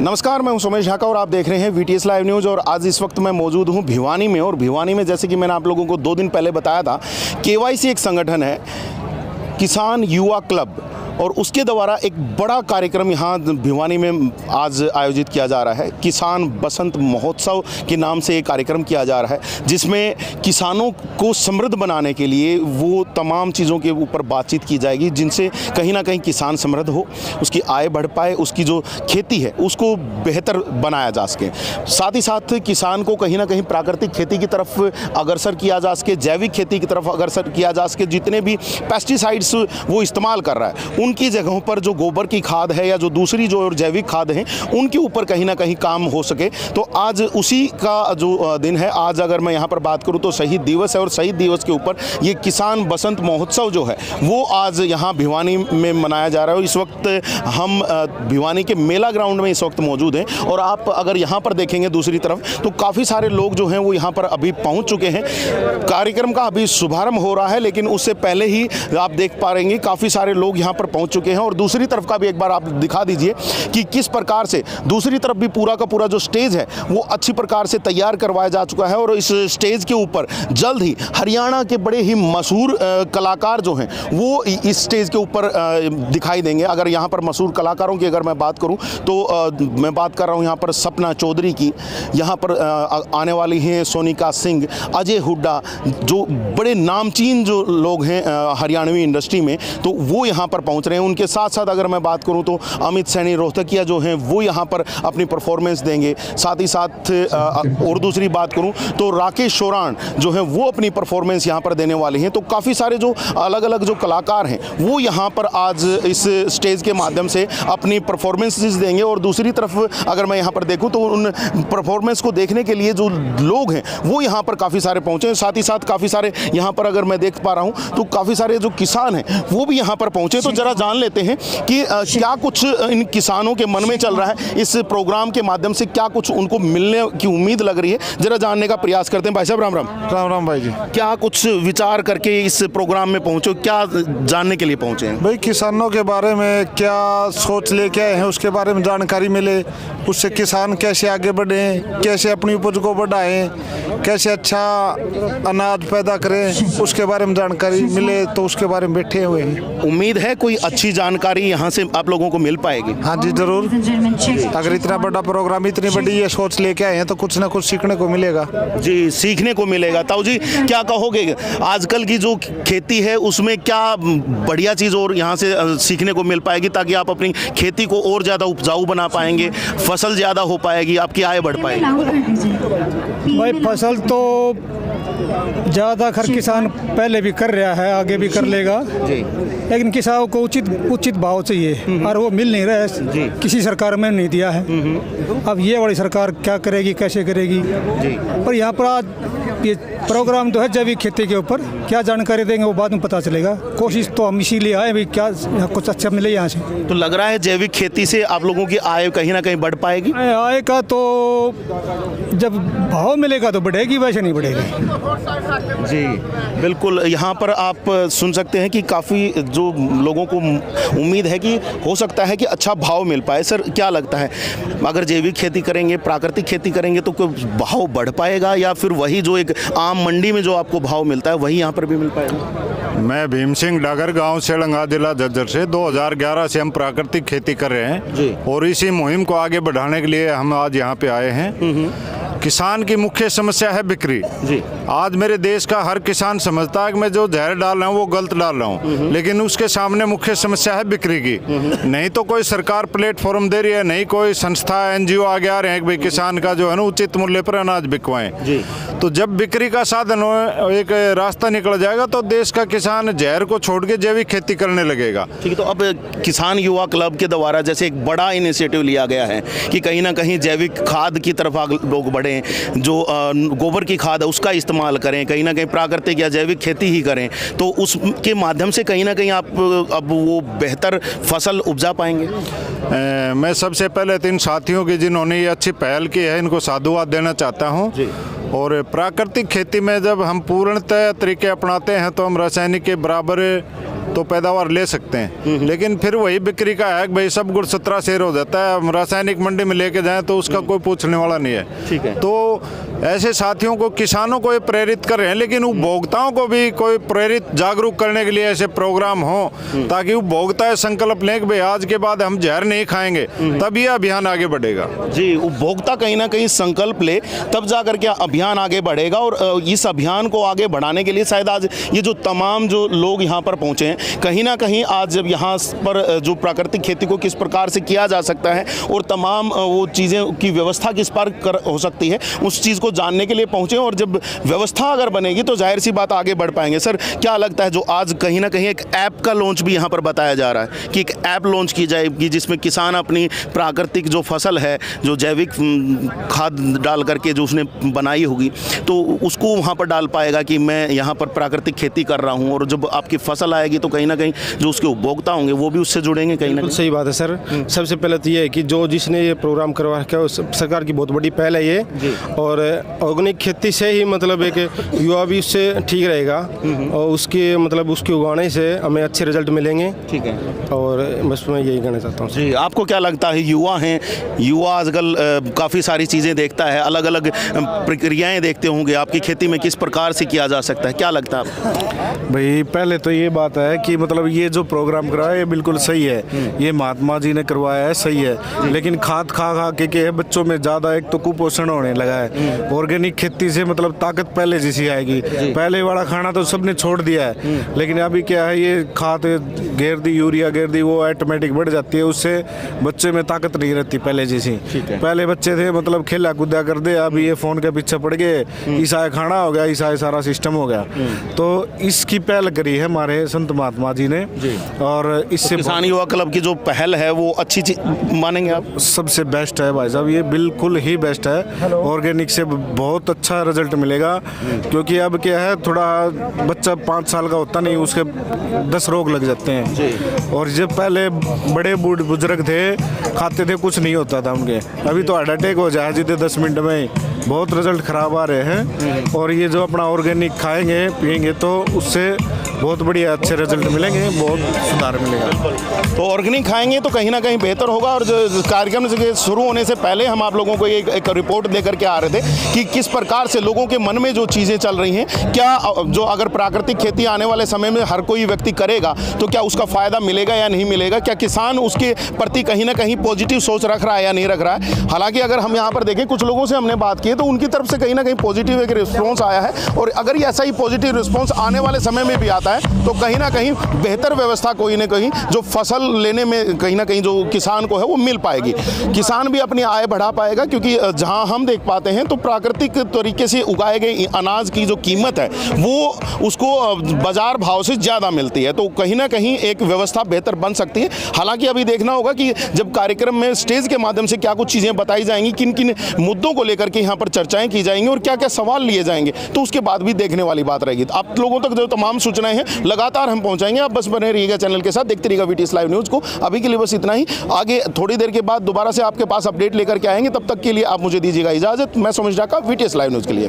नमस्कार, मैं हूं सोमेश ढाका और आप देख रहे हैं वीटीएस लाइव न्यूज़। और आज इस वक्त मैं मौजूद हूं भिवानी में। और भिवानी में जैसे कि मैंने आप लोगों को 2 दिन पहले बताया था, केवाईसी एक संगठन है, किसान युवा क्लब, और उसके द्वारा एक बड़ा कार्यक्रम यहाँ भिवानी में आज आयोजित किया जा रहा है। किसान बसंत महोत्सव के नाम से एक कार्यक्रम किया जा रहा है, जिसमें किसानों को समृद्ध बनाने के लिए वो तमाम चीज़ों के ऊपर बातचीत की जाएगी, जिनसे कहीं ना कहीं किसान समृद्ध हो, उसकी आय बढ़ पाए, उसकी जो खेती है उसको बेहतर बनाया जा सके। साथ ही साथ किसान को कहीं ना कहीं प्राकृतिक खेती की तरफ अग्रसर किया जा सके, जैविक खेती की तरफ अग्रसर किया जा सके। जितने भी पेस्टिसाइड्स वो इस्तेमाल कर रहा है, उनकी जगहों पर जो गोबर की खाद है या जो दूसरी जो जैविक खाद है, उनके ऊपर कहीं ना कहीं काम हो सके। तो आज उसी का जो दिन है, आज अगर मैं यहाँ पर बात करूँ तो शहीद दिवस है, और शहीद दिवस के ऊपर ये किसान बसंत महोत्सव जो है वो आज यहाँ भिवानी में मनाया जा रहा है। इस वक्त हम भिवानी के मेला ग्राउंड में इस वक्त मौजूद हैं, और आप अगर यहाँ पर देखेंगे दूसरी तरफ तो काफ़ी सारे लोग जो हैं वो यहाँ पर अभी पहुँच चुके हैं। कार्यक्रम का अभी शुभारंभ हो रहा है, लेकिन उससे पहले ही आप देख पा रहे हैं काफ़ी सारे लोग यहाँ पर पहुँच चुके हैं। और दूसरी तरफ का भी एक बार आप दिखा दीजिए कि किस प्रकार से दूसरी तरफ भी पूरा का पूरा जो स्टेज है वो अच्छी प्रकार से तैयार करवाया जा चुका है। और इस स्टेज के ऊपर जल्द ही हरियाणा के बड़े ही मशहूर कलाकार जो हैं वो इस स्टेज के ऊपर दिखाई देंगे। अगर यहाँ पर मशहूर कलाकारों की अगर मैं बात करूँ तो मैं बात कर रहा हूँ यहाँ पर सपना चौधरी की, यहाँ पर आने वाली हैं सोनिका सिंह, अजय हुड्डा, जो बड़े नामचीन जो लोग हैं हरियाणवी इंडस्ट्री में, तो वो यहाँ पर पहुँच रहे हैं। उनके साथ साथ अगर मैं बात करूं तो अमित सैनी रोहतकिया जो हैं वो यहाँ पर अपनी परफॉर्मेंस देंगे। साथ ही साथ और दूसरी बात करूं तो राकेश शोरान जो हैं वो अपनी परफॉर्मेंस यहाँ पर देने वाले हैं। तो काफ़ी सारे जो अलग अलग जो कलाकार हैं वो यहाँ पर आज इस स्टेज के माध्यम से अपनी परफॉर्मेंसेस देंगे। और दूसरी तरफ अगर मैं यहाँ पर देखूँ तो उन परफॉर्मेंस को देखने के लिए जो लोग हैं वो यहाँ पर काफ़ी सारे पहुँचे हैं। साथ ही साथ काफ़ी सारे यहाँ पर अगर मैं देख पा रहा हूँ तो काफ़ी सारे जो किसान हैं वो भी यहाँ पर पहुँचे। तो जरा जान लेते हैं कि क्या कुछ इन किसानों के मन में चल रहा है, इस प्रोग्राम के माध्यम से क्या कुछ उनको मिलने की उम्मीद लग रही है, जरा जानने का प्रयास करते हैं। भाई साहब राम राम। राम राम भाई जी। क्या कुछ विचार करके इस प्रोग्राम में पहुंचे, क्या जानने के लिए पहुंचे हैं? भाई किसानों के बारे में क्या सोच लेके आए हैं उसके बारे में जानकारी मिले, उससे किसान कैसे आगे बढ़े, कैसे अपनी उपज को बढ़ाएं, कैसे अच्छा अनाज पैदा करें, उसके बारे में जानकारी मिले, तो उसके बारे में बैठे हुए हैं। उम्मीद है कोई अच्छी जानकारी यहाँ से आप लोगों को मिल पाएगी? हाँ जी जरूर। अगर इतना बड़ा प्रोग्राम, इतनी बड़ी ये सोच लेके आए हैं तो कुछ ना कुछ सीखने को मिलेगा। जी, सीखने को मिलेगा। ताऊ जी क्या कहोगे, आजकल की जो खेती है उसमें क्या बढ़िया चीज़ और यहाँ से सीखने को मिल पाएगी, ताकि आप अपनी खेती को और ज़्यादा उपजाऊ बना पाएंगे, फसल ज़्यादा हो पाएगी, आपकी आय बढ़ पाएगी? भाई फसल तो ज़्यादा खर किसान पहले भी कर रहा है, आगे भी कर लेगा जी, लेकिन किसानों को उचित भाव चाहिए और वो मिल नहीं रहा है। किसी सरकार में नहीं दिया है। अब ये वाली सरकार क्या करेगी, कैसे करेगी जी। पर यहाँ पर आज ये प्रोग्राम तो है जैविक खेती के ऊपर, क्या जानकारी देंगे वो बाद में पता चलेगा। कोशिश तो हम इसीलिए आए भाई क्या कुछ अच्छा मिले यहाँ से। तो लग रहा है जैविक खेती से आप लोगों की आय कहीं ना कहीं बढ़ पाएगी? आय का तो जब भाव मिलेगा तो बढ़ेगी, वैसे नहीं बढ़ेगी जी। बिल्कुल, यहाँ पर आप सुन सकते हैं कि काफ़ी जो लोगों को उम्मीद है कि हो सकता है कि अच्छा भाव मिल पाए। सर क्या लगता है, अगर जैविक खेती करेंगे, प्राकृतिक खेती करेंगे तो कोई भाव बढ़ पाएगा, या फिर वही जो एक आम मंडी में जो आपको भाव मिलता है वही यहाँ पर भी मिल पाएगा? मैं भीम सिंह डागर, गांव सेलंगा, जिला झज्जर से 2011 से हम प्राकृतिक खेती कर रहे हैं जी। और इसी मुहिम को आगे बढ़ाने के लिए हम आज यहाँ पे आए हैं। किसान की मुख्य समस्या है बिक्री जी। आज मेरे देश का हर किसान समझता है कि मैं जो जहर डाल रहा हूँ वो गलत डाल रहा हूँ, लेकिन उसके सामने मुख्य समस्या है बिक्री की। नहीं तो कोई सरकार प्लेटफॉर्म दे रही है, नहीं कोई संस्था एनजीओ आगे आ रहे हैं कि भाई किसान का जो है ना उचित मूल्य पर अनाज बिकवाएं जी। तो जब बिक्री का साधन हो, एक रास्ता निकल जाएगा तो देश का किसान जहर को छोड़ के जैविक खेती करने लगेगा। ठीक है, तो अब किसान युवा क्लब के द्वारा जैसे एक बड़ा इनिशिएटिव लिया गया है कि कहीं ना कहीं जैविक खाद की तरफ लोग बढ़े, जो गोबर की खाद है उसका इस्तेमाल करें, कहीं ना कहीं प्राकृतिक या जैविक खेती ही करें, तो उसके माध्यम से कहीं ना कहीं आप अब वो बेहतर फसल उपजा पाएंगे। मैं सबसे पहले 3 साथियों की जिन्होंने ये अच्छी पहल की है, इनको साधुवाद देना चाहता हूँ। और प्राकृतिक खेती में जब हम पूर्णतः तरीके अपनाते हैं तो हम रासायनिक के बराबर तो पैदावार ले सकते हैं। लेकिन फिर वही बिक्री का है कि भाई सब गुड़ 17 शेर हो जाता है, हम रासायनिक मंडी में लेके जाएं तो उसका कोई पूछने वाला नहीं है। ठीक है। तो ऐसे साथियों को, किसानों को ये प्रेरित कर रहे हैं, लेकिन उपभोक्ताओं को भी कोई प्रेरित जागरूक करने के लिए ऐसे प्रोग्राम हो ताकि उपभोक्ता संकल्प लें कि भाई आज के बाद हम जहर नहीं खाएंगे, तब ये अभियान आगे बढ़ेगा। जी, उपभोक्ता कहीं ना कहीं संकल्प ले तब जा करके अभियान आगे बढ़ेगा। और इस अभियान को आगे बढ़ाने के लिए शायद आज ये जो तमाम जो लोग यहाँ पर पहुँचे हैं, कहीं ना कहीं आज जब यहाँ पर जो प्राकृतिक खेती को किस प्रकार से किया जा सकता है और तमाम वो चीज़ें की व्यवस्था किस पर हो सकती है, उस चीज़ को जानने के लिए पहुँचे। और जब व्यवस्था अगर बनेगी तो जाहिर सी बात आगे बढ़ पाएंगे। सर, क्या लगता है जो आज कहीं ना कहीं एक ऐप का लॉन्च भी यहाँ पर बताया जा रहा है कि एक ऐप लॉन्च की जाएगी जिसमें किसान अपनी प्राकृतिक जो फसल है, जो जैविक खाद डाल करके जो उसने बनाई होगी, तो उसको वहाँ पर डाल पाएगा कि मैं यहाँ पर प्राकृतिक खेती कर रहा हूँ। और जब आपकी फसल आएगी तो कहीं ना कहीं जो उसके उपभोक्ता होंगे वो भी उससे जुड़ेंगे कहीं ना कहीं। सही बात है सर। सबसे पहले तो ये है कि जो जिसने ये प्रोग्राम करवा रखा है सरकार की बहुत बड़ी पहल है ये। और ऑर्गेनिक खेती से ही मतलब एक युवा भी उससे ठीक रहेगा और उसके मतलब उसके उगाने से हमें अच्छे रिजल्ट मिलेंगे। ठीक है। और बस मैं यही कहना चाहता हूँ। जी, आपको क्या लगता है, युवा हैं, युवा आजकल काफ़ी सारी चीज़ें देखता है, अलग अलग प्रक्रियाएं देखते होंगे, आपकी खेती में किस प्रकार से किया जा सकता है, क्या लगता है आपको? भाई पहले तो ये बात है कि मतलब ये जो प्रोग्राम कराया ये बिल्कुल सही है, ये महात्मा जी ने करवाया है, सही है। लेकिन खाद खा खा के बच्चों में ज़्यादा एक तो कुपोषण होने लगा है। ऑर्गेनिक खेती से मतलब ताकत पहले जैसी आएगी, पहले वाला खाना तो सबने छोड़ दिया है। लेकिन अभी क्या है, ये खाद घेर दी, यूरिया घेर दी, वो ऑटोमेटिक बढ़ जाती है, उससे बच्चे में ताकत नहीं रहती पहले जैसी। पहले बच्चे थे मतलब खेला कूदा कर दे, अभी ये फोन के पीछे पड़ गए, ईसाई खाना हो गया, ईसाई सारा सिस्टम हो गया। तो इसकी पहल करी है हमारे संत महात्मा जी ने। और इससे किसान युवा क्लब की जो पहल है वो अच्छी चीज मानेंगे आप? सबसे बेस्ट है भाई साहब, ये बिल्कुल ही बेस्ट है। ऑर्गेनिक से बहुत अच्छा रिजल्ट मिलेगा, क्योंकि अब क्या है, थोड़ा बच्चा 5 साल का होता नहीं, उसके 10 रोग लग जाते हैं। और जब पहले बड़े बुजुर्ग थे, खाते थे, कुछ नहीं होता था उनके, अभी तो हार्ट अटैक हो जाए जितने 10 मिनट में, बहुत रिजल्ट खराब आ रहे हैं। और ये जो अपना ऑर्गेनिक खाएंगे पिएंगे तो उससे बहुत बढ़िया अच्छे रिजल्ट मिलेंगे, बहुत सुधार मिलेगा। तो ऑर्गेनिक खाएंगे तो कहीं ना कहीं बेहतर होगा। और जो कार्यक्रम से शुरू होने से पहले हम आप लोगों को एक रिपोर्ट दे करके आ रहे थे कि किस प्रकार से लोगों के मन में जो चीज़ें चल रही हैं, क्या जो अगर प्राकृतिक खेती आने वाले समय में हर कोई व्यक्ति करेगा तो क्या उसका फ़ायदा मिलेगा या नहीं मिलेगा, क्या किसान उसके प्रति कहीं ना कहीं पॉजिटिव सोच रख रहा है या नहीं रख रहा है। हालांकि अगर हम यहाँ पर देखें, कुछ लोगों से हमने बात की तो उनकी तरफ से कहीं ना कहीं पॉजिटिव एक रिस्पॉन्स आया है। और अगर ये ऐसा ही पॉजिटिव रिस्पॉन्स आने वाले समय में भी आता है तो कहीं ना कहीं बेहतर व्यवस्था कोई ना कहीं जो फसल लेने में कहीं ना कहीं जो किसान को है वो मिल पाएगी, किसान भी अपनी आय बढ़ा पाएगा। क्योंकि जहां हम देख पाते हैं तो प्राकृतिक तरीके से उगाए गए अनाज की जो कीमत है वो उसको बाजार भाव से ज़्यादा मिलती है, तो कहीं ना कहीं एक व्यवस्था बेहतर बन सकती है। हालांकि अभी देखना होगा कि जब कार्यक्रम में स्टेज के माध्यम से क्या कुछ चीज़ें बताई जाएंगी, किन किन मुद्दों को लेकर के यहाँ पर चर्चाएं की जाएंगी और क्या क्या सवाल लिए जाएंगे, तो उसके बाद भी देखने वाली बात रहेगी। आप लोगों तक जो तमाम सूचनाएं हैं लगातार हम पहुंचाएंगे, आप बस बने रहिएगा चैनल के साथ, देखते रहिएगा VTS लाइव न्यूज़ को। अभी के लिए बस इतना ही, आगे थोड़ी देर के बाद दोबारा से आपके पास अपडेट लेकर के आएंगे, तब तक के लिए आप मुझे दीजिएगा इजाज़त। मैं Sumit Dhaka, VTS live news के लिए।